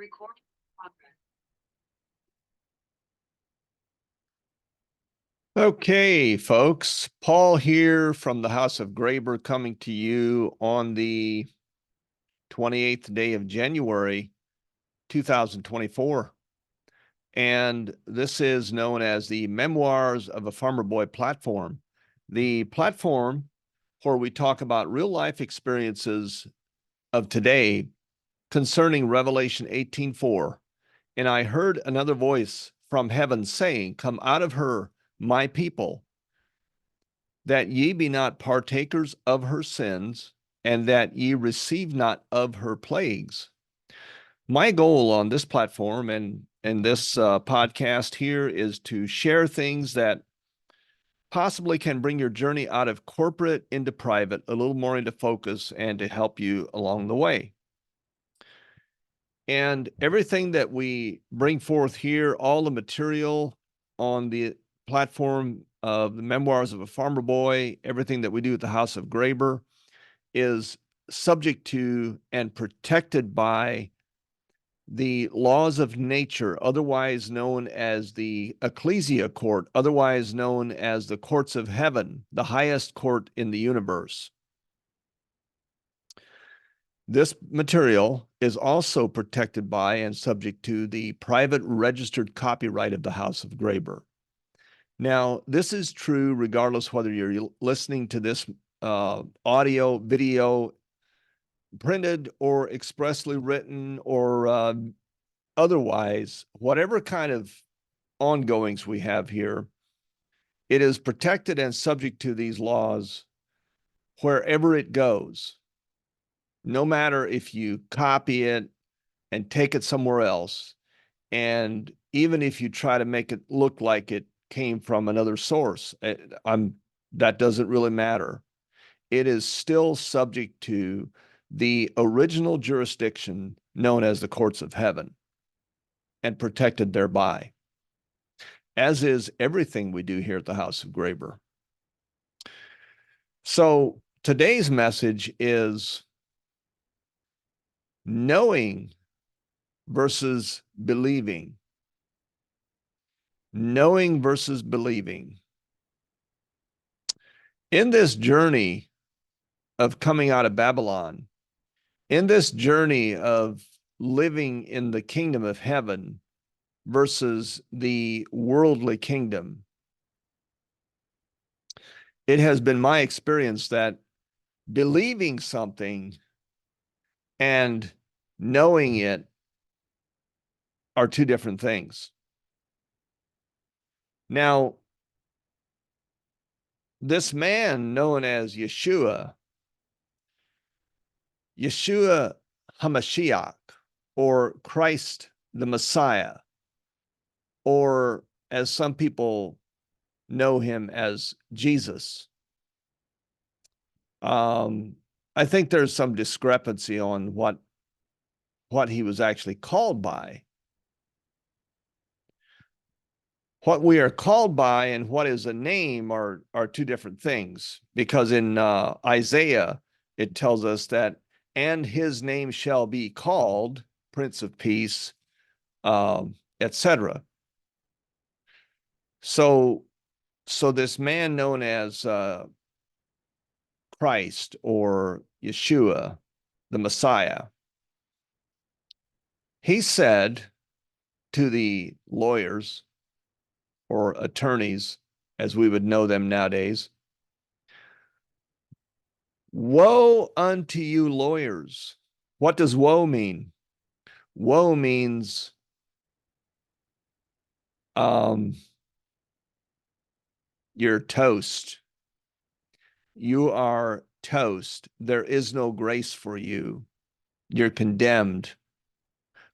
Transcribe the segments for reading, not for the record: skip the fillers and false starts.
Recording progress. Okay, folks, Paul here from the House of Graber coming to you on the 28th day of January, 2024. And this is known as the Memoirs of a Farmer Boy platform. The platform where we talk about real life experiences of today concerning Revelation 18:4. And I heard another voice from heaven saying, "Come out of her, my people, that ye be not partakers of her sins, and that ye receive not of her plagues." My goal on this platform and this podcast here is to share things that possibly can bring your journey out of corporate into private, a little more into focus, and to help you along the way. And everything that we bring forth here, all the material on the platform of the Memoirs of a Farmer Boy, everything that we do at the House of Graber is subject to and protected by the laws of nature, otherwise known as the Ecclesia Court, otherwise known as the courts of heaven, the highest court in the universe. This material is also protected by and subject to the private registered copyright of the House of Graber. Now, this is true regardless whether you're listening to this audio, video, printed or expressly written or otherwise, whatever kind of ongoings we have here, it is protected and subject to these laws wherever it goes. No matter if you copy it and take it somewhere else, and even if you try to make it look like it came from another source, that doesn't really matter. It is still subject to the original jurisdiction known as the courts of heaven and protected thereby, as is everything we do here at the House of Graber. So today's message is knowing versus believing. Knowing versus believing. In this journey of coming out of Babylon, in this journey of living in the kingdom of heaven versus the worldly kingdom, it has been my experience that believing something and knowing it are two different things. Now, this man known as Yeshua HaMashiach, or Christ the Messiah, or as some people know him as Jesus. I think there's some discrepancy on what he was actually called by. What we are called by and what is a name are two different things, because in Isaiah, it tells us that, and his name shall be called Prince of Peace, etc. So this man known as Christ or Yeshua, the Messiah, he said to the lawyers or attorneys, as we would know them nowadays, "Woe unto you lawyers." What does woe mean? Woe means you're toast. You are toast. There is no grace for you. You're condemned.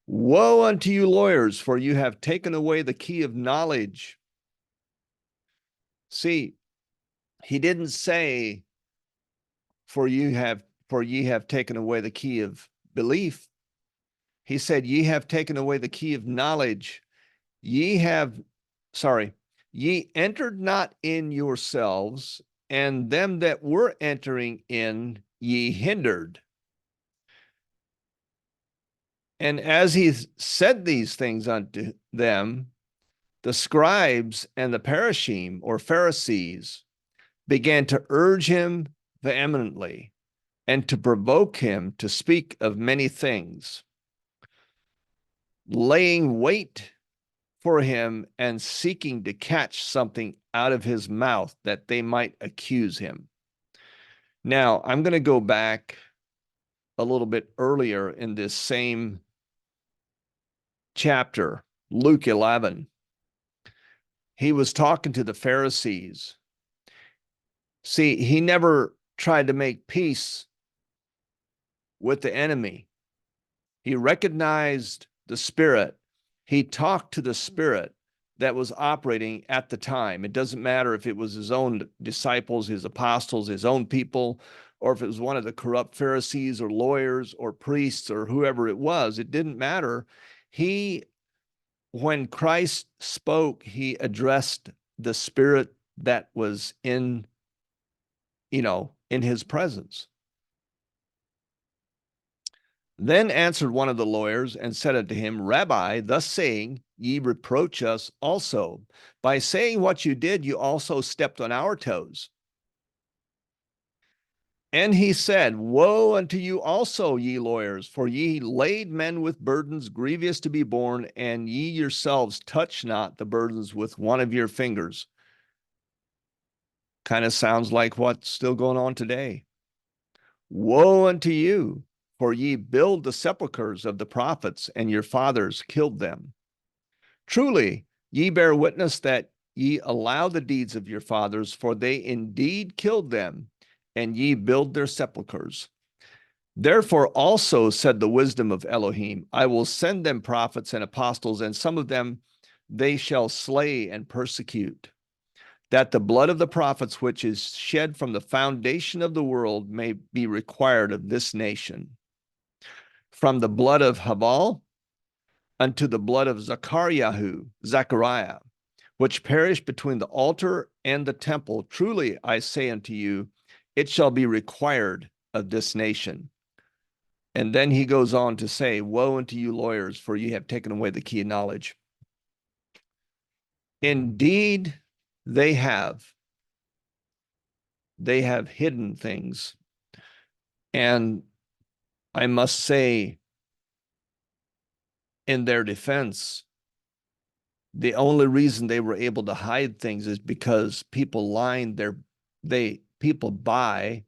Woe unto you lawyers, for you have taken away the key of knowledge. See, he didn't say, for ye have taken away the key of belief. He said, ye have taken away the key of knowledge. Ye entered not in yourselves, and them that were entering in ye hindered. And as he said these things unto them, the scribes and the parashim, or Pharisees, began to urge him vehemently and to provoke him to speak of many things, laying wait for him and seeking to catch something out of his mouth that they might accuse him. Now, I'm going to go back a little bit earlier in this same chapter, Luke 11. He was talking to the Pharisees. See, he never tried to make peace with the enemy. He recognized the spirit. He talked to the spirit that was operating at the time. It doesn't matter if it was his own disciples, his apostles, his own people, or if it was one of the corrupt Pharisees or lawyers or priests or whoever it was. It didn't matter. When Christ spoke, he addressed the spirit that was in his presence. Then answered one of the lawyers and said unto him, Rabbi, thus saying, ye reproach us also. By saying what you did, you also stepped on our toes. And he said, Woe unto you also, ye lawyers, for ye laid men with burdens grievous to be borne, and ye yourselves touch not the burdens with one of your fingers. Kind of sounds like what's still going on today. Woe unto you, for ye build the sepulchres of the prophets, and your fathers killed them. Truly, ye bear witness that ye allow the deeds of your fathers, for they indeed killed them, and ye build their sepulchres. Therefore also said the wisdom of Elohim, I will send them prophets and apostles, and some of them they shall slay and persecute, that the blood of the prophets which is shed from the foundation of the world may be required of this nation. From the blood of Habal unto the blood of Zechariah, which perished between the altar and the temple, truly I say unto you, it shall be required of this nation. And then he goes on to say, Woe unto you lawyers, for ye have taken away the key of knowledge. Indeed, they have hidden things. And I must say, in their defense, the only reason they were able to hide things is because people buy.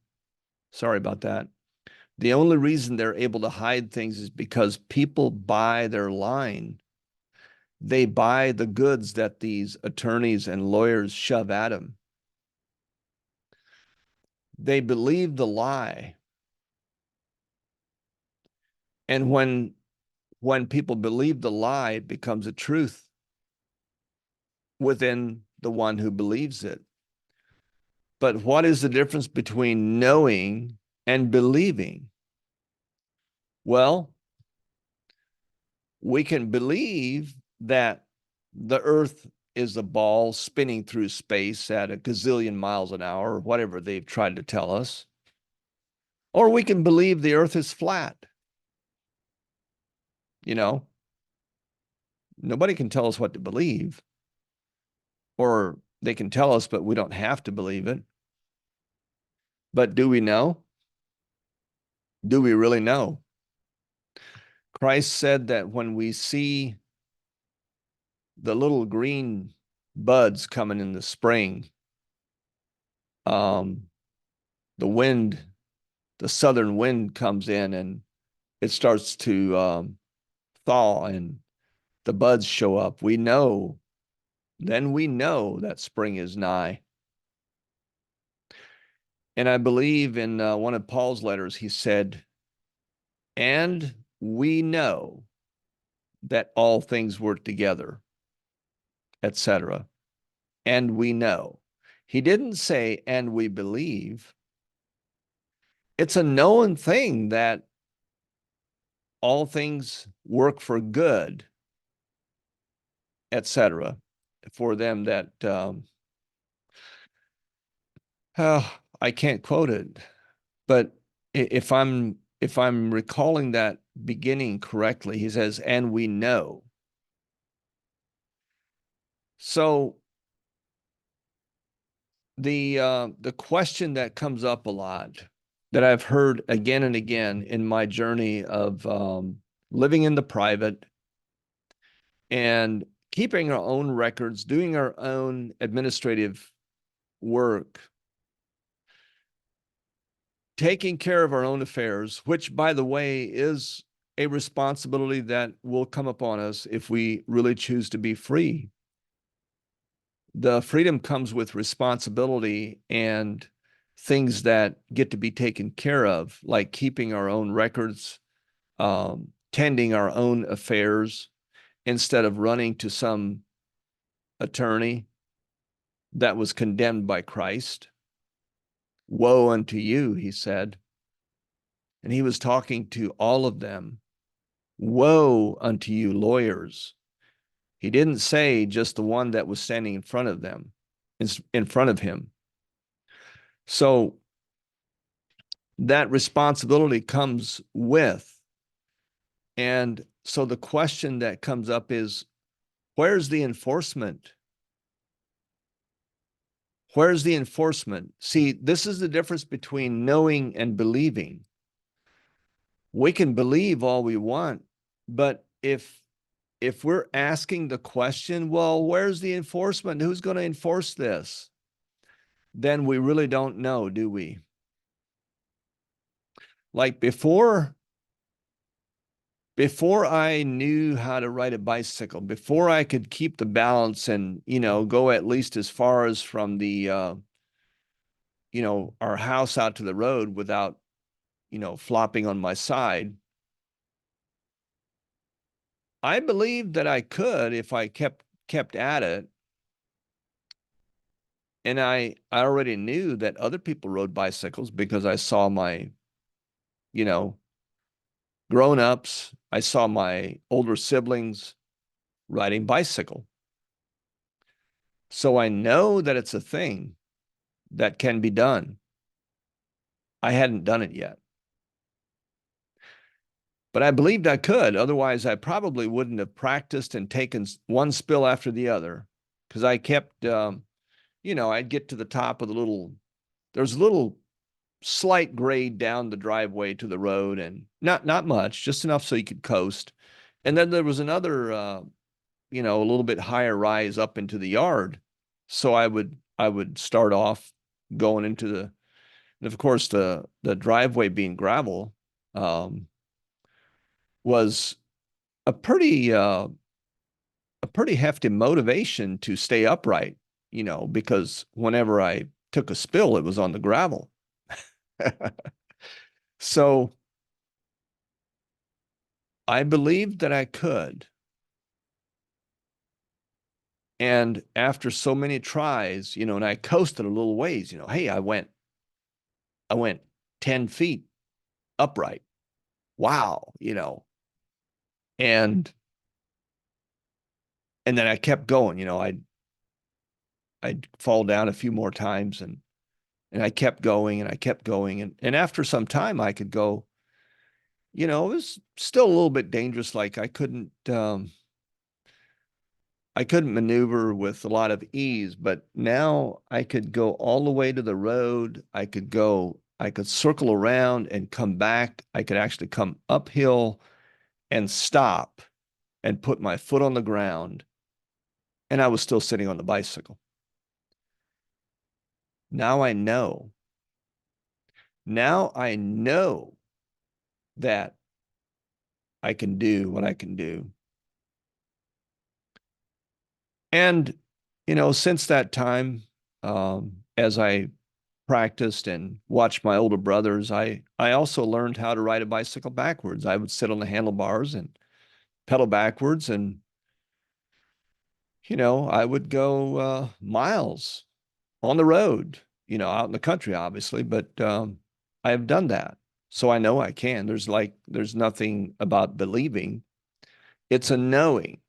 Sorry about that. The only reason they're able to hide things is because people buy their line. They buy the goods that these attorneys and lawyers shove at them. They believe the lie. And when people believe the lie, it becomes a truth within the one who believes it. But what is the difference between knowing and believing? Well, we can believe that the earth is a ball spinning through space at a gazillion miles an hour, or whatever they've tried to tell us. Or we can believe the earth is flat. Nobody can tell us what to believe. Or they can tell us, but we don't have to believe it. But do we know? Do we really know? Christ said that when we see the little green buds coming in the spring, the southern wind comes in and it starts to thaw and the buds show up. Then we know that spring is nigh. And I believe in one of Paul's letters, he said, and we know that all things work together, etc. And we know. He didn't say, and we believe. It's a known thing that all things work for good, etc. For them that, I can't quote it, but if I'm recalling that beginning correctly. He says, and we know. So the question that comes up a lot that I've heard again and again in my journey of living in the private and keeping our own records, doing our own administrative work, taking care of our own affairs, which, by the way, is a responsibility that will come upon us if we really choose to be free. The freedom comes with responsibility and things that get to be taken care of, like keeping our own records, tending our own affairs instead of running to some attorney that was condemned by Christ. Woe unto you, he said. And he was talking to all of them. Woe unto you, lawyers. He didn't say just the one that was standing in front of them, in front of him. So that responsibility comes with. And so the question that comes up is, where's the enforcement? Where's the enforcement? See, this is the difference between knowing and believing. We can believe all we want, but if we're asking the question, well, where's the enforcement? Who's going to enforce this? Then we really don't know, do we? Like before I knew how to ride a bicycle, before I could keep the balance and, go at least as far as from the, our house out to the road without, flopping on my side, I believed that I could if I kept at it. And I already knew that other people rode bicycles because I saw my, grown-ups, I saw my older siblings riding bicycle. So I know that it's a thing that can be done. I hadn't done it yet. But I believed I could. Otherwise, I probably wouldn't have practiced and taken one spill after the other, because I kept, I'd get to the top of there's a little slight grade down the driveway to the road, and not much, just enough so you could coast. And then there was another, a little bit higher rise up into the yard. So I would start off going into and of course the driveway being gravel, was a pretty hefty motivation to stay upright, because whenever I took a spill, it was on the gravel. So I believed that I could. And after so many tries, and I coasted a little ways, hey, I went 10 feet upright. Wow, and then I kept going, I'd fall down a few more times, and I kept going and I kept going. And after some time I could go, it was still a little bit dangerous. Like I couldn't maneuver with a lot of ease, but now I could go all the way to the road. I could circle around and come back. I could actually come uphill and stop and put my foot on the ground. And I was still sitting on the bicycle. Now I know. Now I know that I can do what I can do. And, since that time, as I practiced and watched my older brothers, I also learned how to ride a bicycle backwards. I would sit on the handlebars and pedal backwards, and, I would go miles on the road, out in the country, obviously, but I have done that. So I know I can. There's nothing about believing. It's a knowing.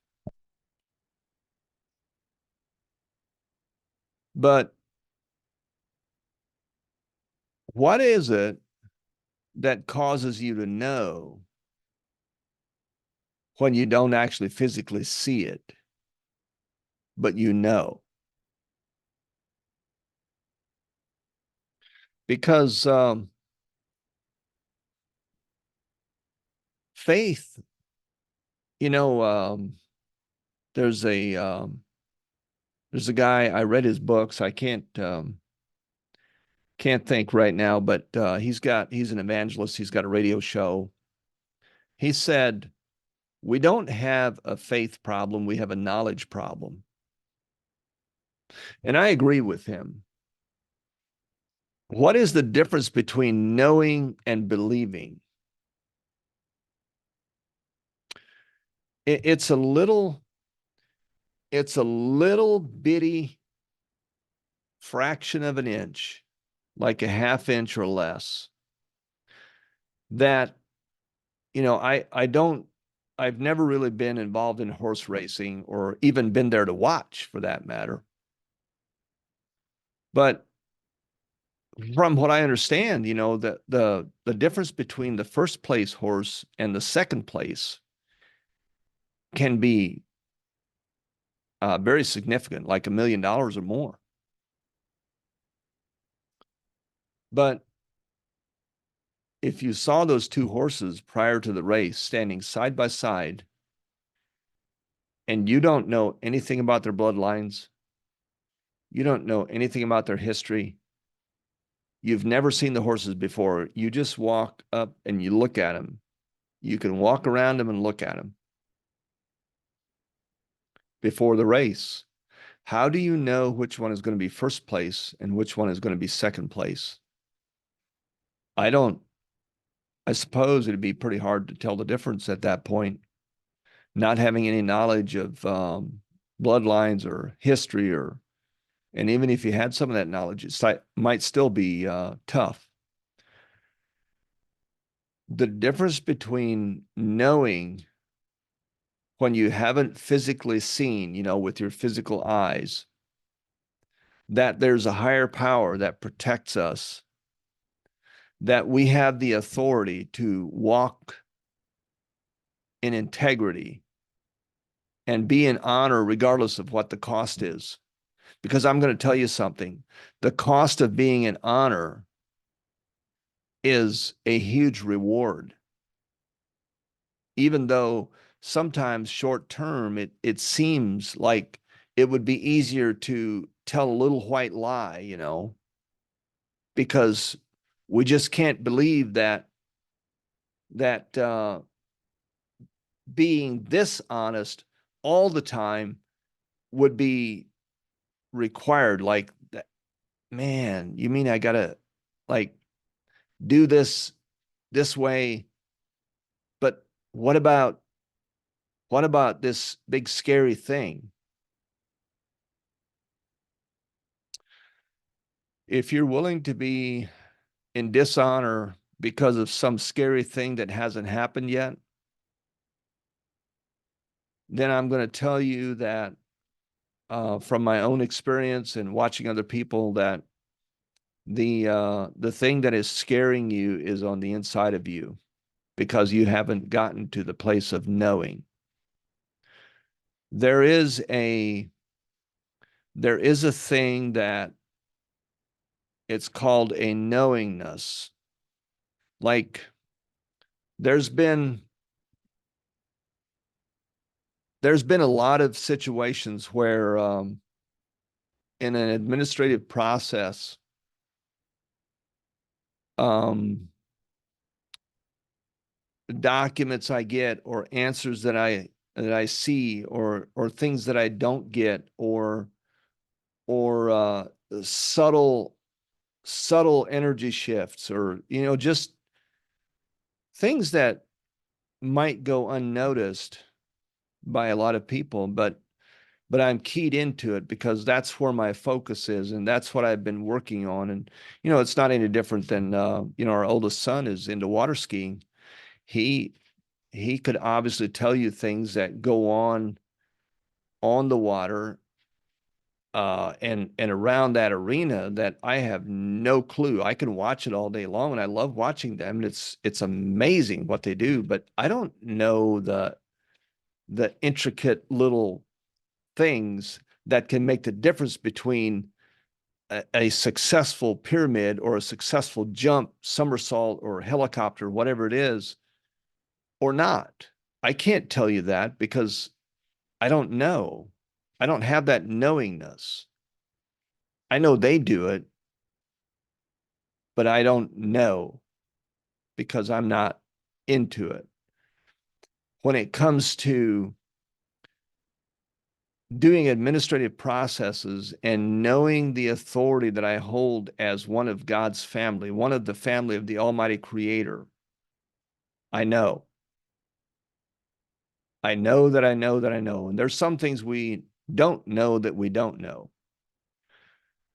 But what is it that causes you to know when you don't actually physically see it, but you know. Because faith, you know, there's a guy, I read his books. I can't think right now, but he's an evangelist. He's got a radio show. He said, we don't have a faith problem, we have a knowledge problem. And I agree with him. What is the difference between knowing and believing? It's a little bitty fraction of an inch, like a half inch or less, that, I've never really been involved in horse racing or even been there to watch for that matter. But from what I understand, the difference between the first place horse and the second place can be very significant, like $1 million or more. But if you saw those two horses prior to the race standing side by side, and you don't know anything about their bloodlines, you don't know anything about their history, you've never seen the horses before, you just walk up and you look at them. You can walk around them and look at them before the race. How do you know which one is going to be first place and which one is going to be second place? I suppose it'd be pretty hard to tell the difference at that point, not having any knowledge of bloodlines or history, and even if you had some of that knowledge, it might still be tough. The difference between knowing when you haven't physically seen, with your physical eyes, that there's a higher power that protects us, that we have the authority to walk in integrity and be in honor regardless of what the cost is. Because I'm going to tell you something, the cost of being in honor is a huge reward. Even though sometimes short term, it seems like it would be easier to tell a little white lie, because we just can't believe that being dishonest all the time would be required. Like that, man, you mean I gotta like do this way? But what about this big scary thing? If you're willing to be in dishonor because of some scary thing that hasn't happened yet, then I'm going to tell you that from my own experience and watching other people, that the thing that is scaring you is on the inside of you, because you haven't gotten to the place of knowing. There is a thing that it's called a knowingness. Like there's been a lot of situations where in an administrative process, documents I get or answers that I see or things that I don't get, or subtle energy shifts, or just things that might go unnoticed by a lot of people, but I'm keyed into it because that's where my focus is, and that's what I've been working on. And it's not any different than our oldest son is into water skiing. He could obviously tell you things that go on the water and around that arena that I have no clue. I can watch it all day long, and I love watching them. And it's amazing what they do, but I don't know the intricate little things that can make the difference between a successful pyramid or a successful jump, somersault, or helicopter, whatever it is, or not. I can't tell you that because I don't know. I don't have that knowingness. I know they do it, but I don't know because I'm not into it. When it comes to doing administrative processes and knowing the authority that I hold as one of God's family, one of the family of the Almighty Creator, I know. I know that I know that I know. And there's some things we don't know that we don't know.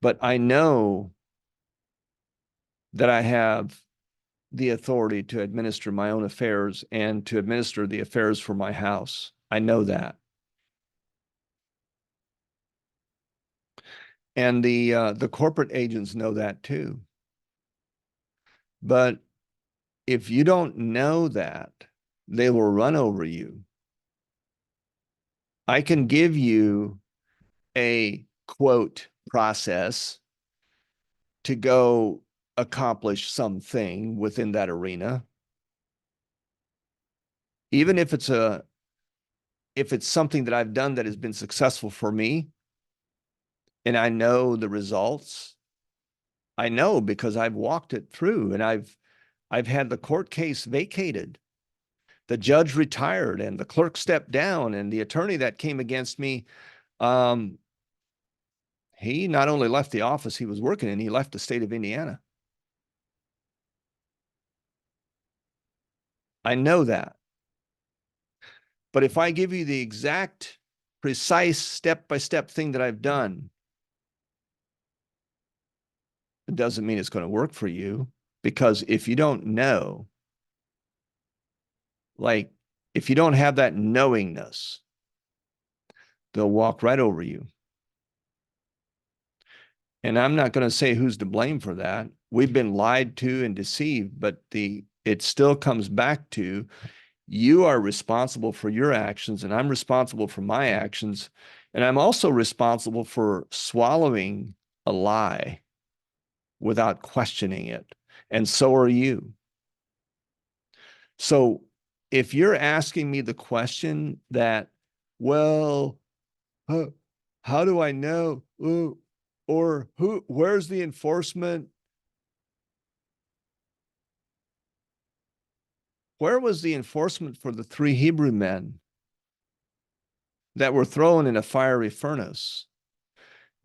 But I know that I have the authority to administer my own affairs and to administer the affairs for my house. I know that. And the corporate agents know that too. But if you don't know that, they will run over you. I can give you a quote process to go accomplish something within that arena. Even if it's something that I've done that has been successful for me and I know the results, I know because I've walked it through and I've had the court case vacated. The judge retired and the clerk stepped down, and the attorney that came against me, he not only left the office he was working in, he left the state of Indiana. I know that. But if I give you the exact, precise, step-by-step thing that I've done, it doesn't mean it's going to work for you, because if you don't know, like if you don't have that knowingness, they'll walk right over you. And I'm not going to say who's to blame for that. We've been lied to and deceived, but it still comes back to you are responsible for your actions, and I'm responsible for my actions. And I'm also responsible for swallowing a lie without questioning it. And so are you. So if you're asking me the question that, well, how do I know? Or where's the enforcement? Where was the enforcement for the 3 Hebrew men that were thrown in a fiery furnace?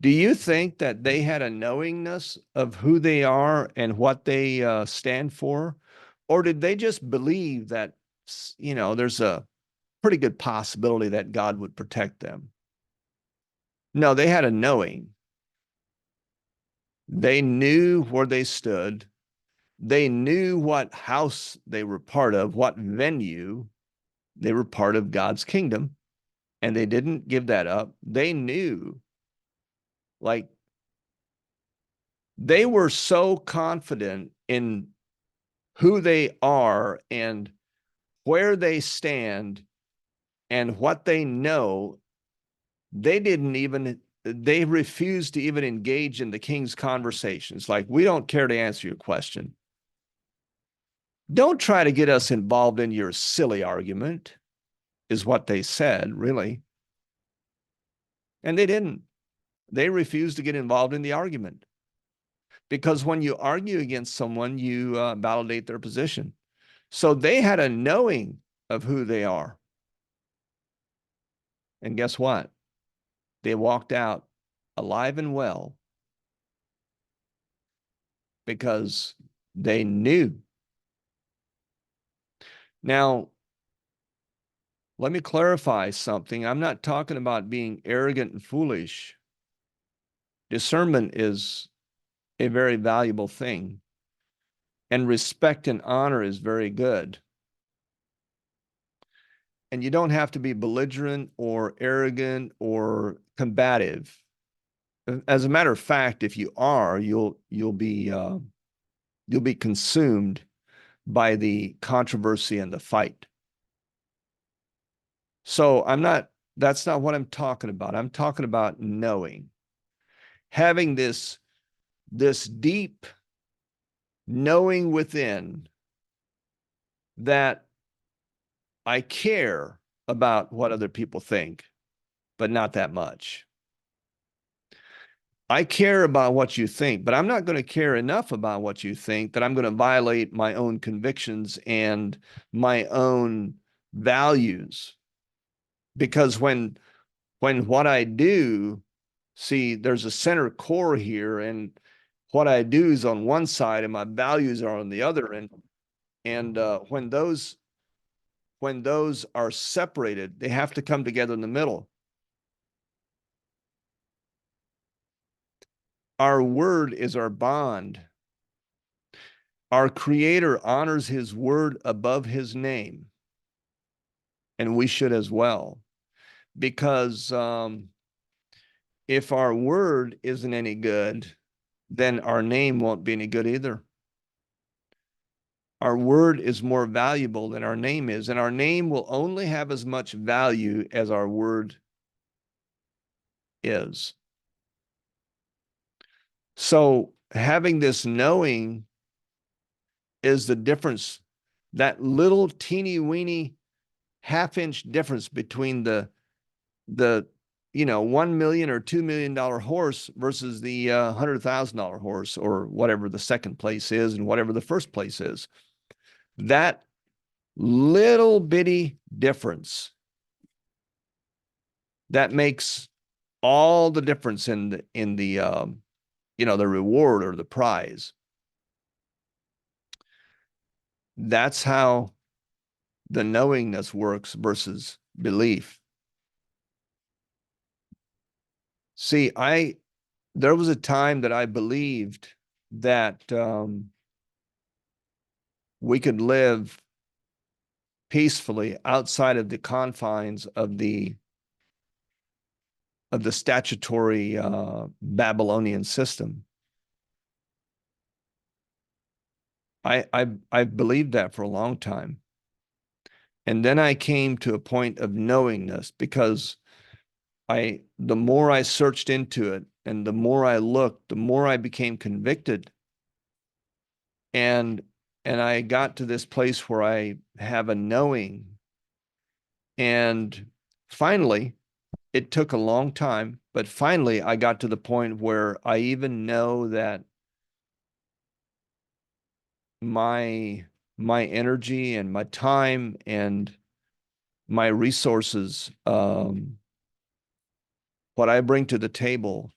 Do you think that they had a knowingness of who they are and what they stand for? Or did they just believe that, there's a pretty good possibility that God would protect them? No, they had a knowing. They knew where they stood. They knew what house they were part of, what venue. They were part of God's kingdom, and they didn't give that up. They knew, like, they were so confident in who they are and where they stand and what they know, they refused to even engage in the king's conversations. Like, we don't care to answer your question. Don't try to get us involved in your silly argument, is what they said, really. And they didn't. They refused to get involved in the argument. Because when you argue against someone, you validate their position. So they had a knowing of who they are. And guess what? They walked out alive and well because they knew. Now, let me clarify something. I'm not talking about being arrogant and foolish. Discernment is a very valuable thing, and respect and honor is very good. And you don't have to be belligerent or arrogant or combative. As a matter of fact, if you are, you'll be consumed by the controversy and the fight. So that's not what I'm talking about. I'm talking about knowing, having this deep knowing within that I care about what other people think, but not that much. I care about what you think, but I'm not going to care enough about what you think that I'm going to violate my own convictions and my own values. Because when what I do, see, there's a center core here, and what I do is on one side and my values are on the other. And when those are separated, they have to come together in the middle. Our word is our bond. Our Creator honors his word above his name, and we should as well. Because if our word isn't any good, then our name won't be any good either. Our word is more valuable than our name is, and our name will only have as much value as our word is. So having this knowing is the difference, that little teeny weeny half-inch difference between the $1 million or $2 million horse versus the $100,000 horse, or whatever the second place is and whatever the first place is. That little bitty difference, that makes all the difference in the the reward or the prize. That's how the knowingness works versus belief. See, there was a time that I believed that we could live peacefully outside of the confines of the statutory Babylonian system. I believed that for a long time. And then I came to a point of knowingness, because the more I searched into it and the more I looked, the more I became convicted. And I got to this place where I have a knowing. And finally, it took a long time, but finally I got to the point where I even know that my energy and my time and my resources, what I bring to the table,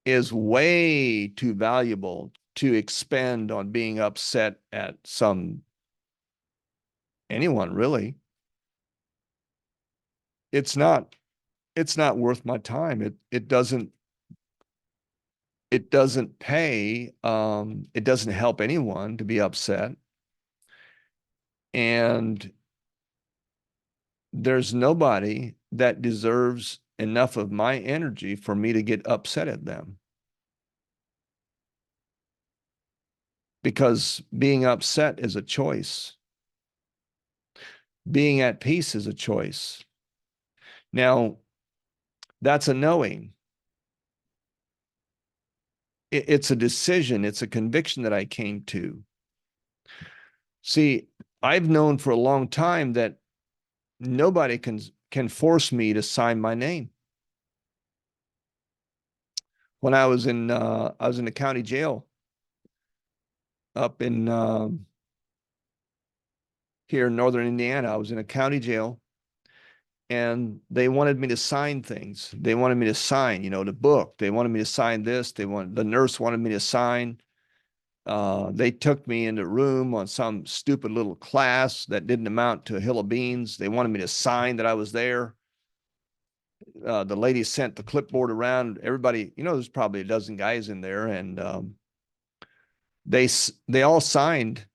is way too valuable to expend on being upset at anyone, really. It's not worth my time. It doesn't pay. It doesn't help anyone to be upset. And there's nobody that deserves enough of my energy for me to get upset at them. Because being upset is a choice. Being at peace is a choice. Now, that's a knowing. It's a decision. It's a conviction that I came to. See, I've known for a long time that nobody can force me to sign my name. When I was in the county jail up in here in northern Indiana, I was in a county jail, and they wanted me to sign things. They wanted me to sign, the book. They wanted me to sign this. The nurse wanted me to sign. They took me into a room on some stupid little class that didn't amount to a hill of beans. They wanted me to sign that I was there. The lady sent the clipboard around. Everybody, there's probably a dozen guys in there, and they all signed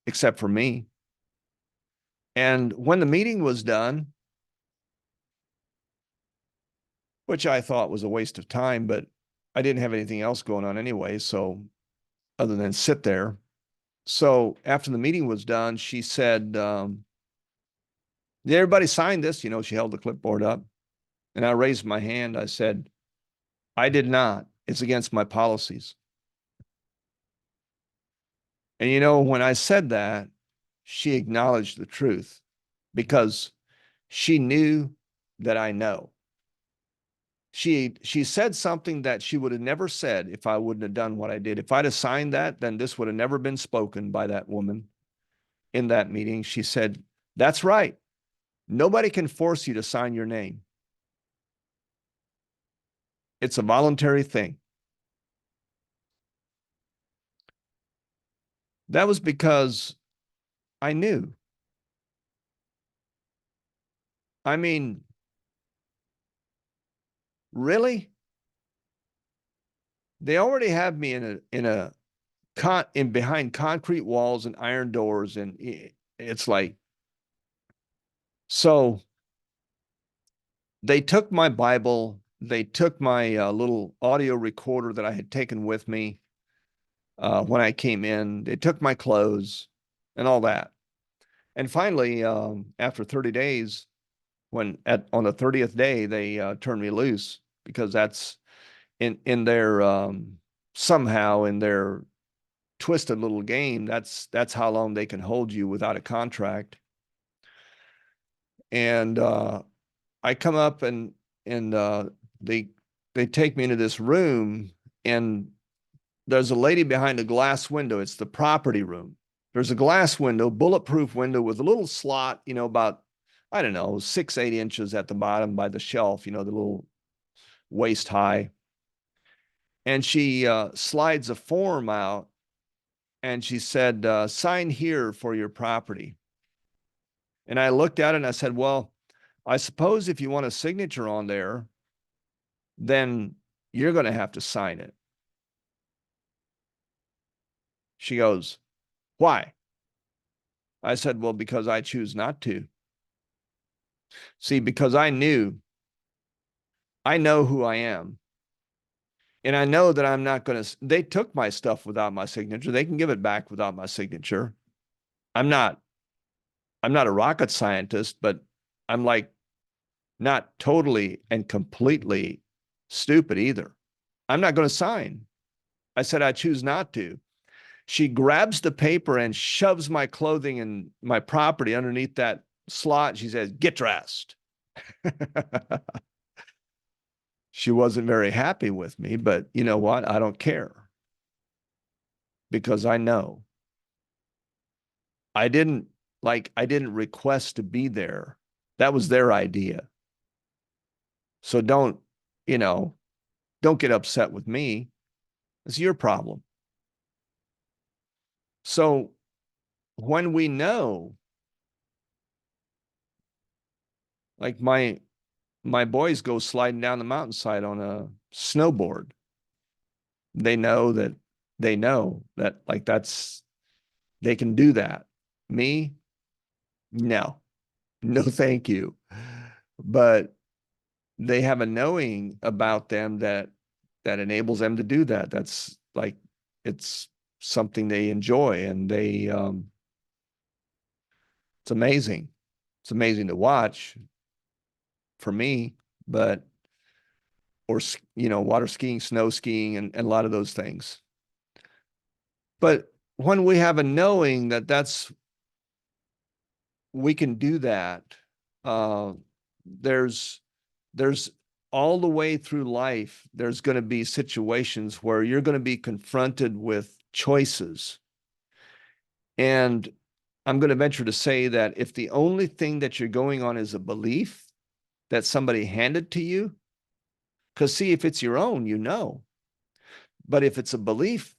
except for me. And when the meeting was done, which I thought was a waste of time, but I didn't have anything else going on anyway, so other than sit there. So after the meeting was done, she said, Did everybody sign this? You know, she held the clipboard up. And I raised my hand. I said, I did not. It's against my policies. And you know, when I said that, she acknowledged the truth because she knew that I know. She said something that she would have never said if I wouldn't have done what I did. If I'd have signed that, then this would have never been spoken by that woman in that meeting. She said, that's right. Nobody can force you to sign your name. It's a voluntary thing. That was because I knew. I mean, really? They already have me in behind concrete walls and iron doors, and it's like, so they took my Bible, they took my little audio recorder that I had taken with me when I came in, they took my clothes and all that. And finally, after 30 days, on the 30th day, they turned me loose because that's in their somehow in their twisted little game, that's how long they can hold you without a contract. And I come up and they take me into this room, and there's a lady behind a glass window. It's the property room. There's a glass window, bulletproof window with a little slot, you know, about, I don't know, 6, 8 inches at the bottom by the shelf, you know, the little waist high. And she slides a form out, and she said, sign here for your property. And I looked at it and I said, well, I suppose if you want a signature on there, then you're going to have to sign it. She goes, why? I said, well, because I choose not to. See, because I know who I am. And I know that I'm not going to, they took my stuff without my signature. They can give it back without my signature. I'm not a rocket scientist, but I'm like not totally and completely stupid either. I'm not going to sign. I said, I choose not to. She grabs the paper and shoves my clothing and my property underneath that slot. She says, get dressed. She wasn't very happy with me, but you know what? I don't care because I know. I didn't request to be there. That was their idea. So don't get upset with me. It's your problem. So when we know, like my boys go sliding down the mountainside on a snowboard, they know that like they can do that. Me, no, no, thank you. But they have a knowing about them that enables them to do that. That's like, it's something they enjoy, and it's amazing. It's amazing to watch for me, but, or, water skiing, snow skiing, and a lot of those things. But when we have a knowing that we can do that, there's all the way through life, there's going to be situations where you're going to be confronted with choices. And I'm going to venture to say that if the only thing that you're going on is a belief that somebody handed to you, because see, if it's your own, you know. But if it's a belief,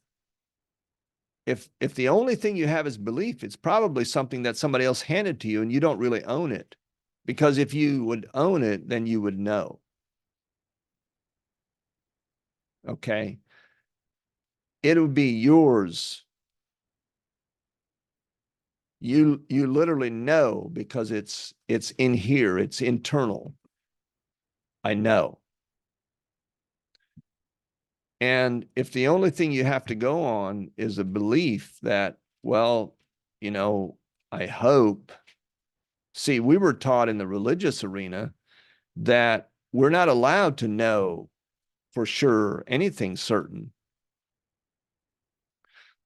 if the only thing you have is belief, it's probably something that somebody else handed to you and you don't really own it. Because if you would own it, then you would know. Okay. It would be yours. You literally know because it's in here, it's internal. I know. And if the only thing you have to go on is a belief that, well, I hope See, we were taught in the religious arena that we're not allowed to know for sure anything certain.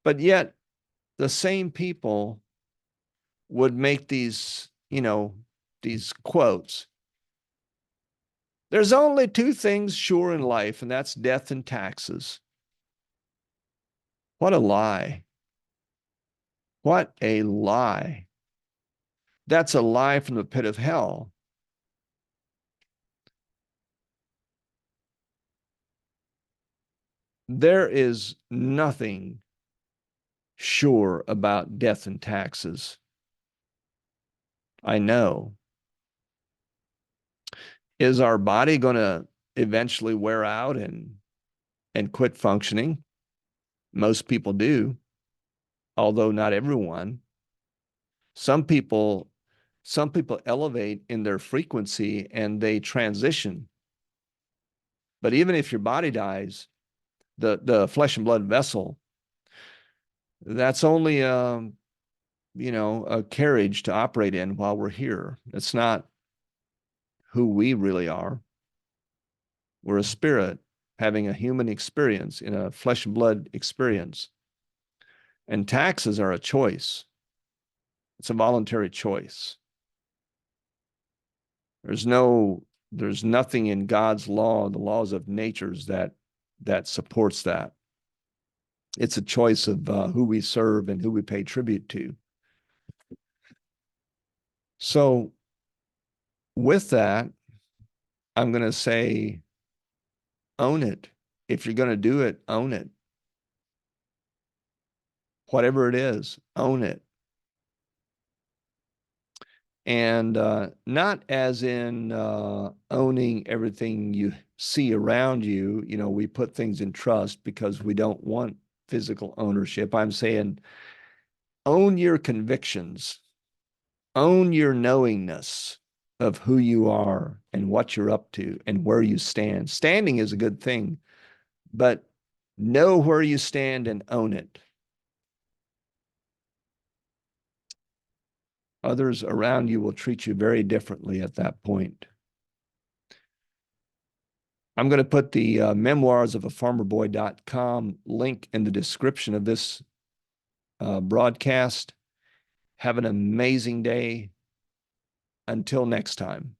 But yet, the same people would make these, these quotes. There's only two things sure in life, and that's death and taxes. What a lie. What a lie. That's a lie from the pit of hell. There is nothing sure about death and taxes. I know. Is our body going to eventually wear out and quit functioning? Most people do, although not everyone. Some people elevate in their frequency and they transition. But even if your body dies, the flesh and blood vessel, that's only a carriage to operate in while we're here. It's not who we really are. We're a spirit having a human experience in a flesh and blood experience. And taxes are a choice. It's a voluntary choice. There's nothing in God's law, the laws of natures that supports that. It's a choice of who we serve and who we pay tribute to. So with that, I'm going to say, own it. If you're going to do it, own it. Whatever it is, own it. And not as in owning everything you see around you. We put things in trust because we don't want physical ownership. I'm saying own your convictions, own your knowingness of who you are and what you're up to and where you stand. Standing is a good thing, but know where you stand and own it. Others around you will treat you very differently at that point. I'm going to put the memoirs of a farmerboy.com link in the description of this broadcast. Have an amazing day. Until next time.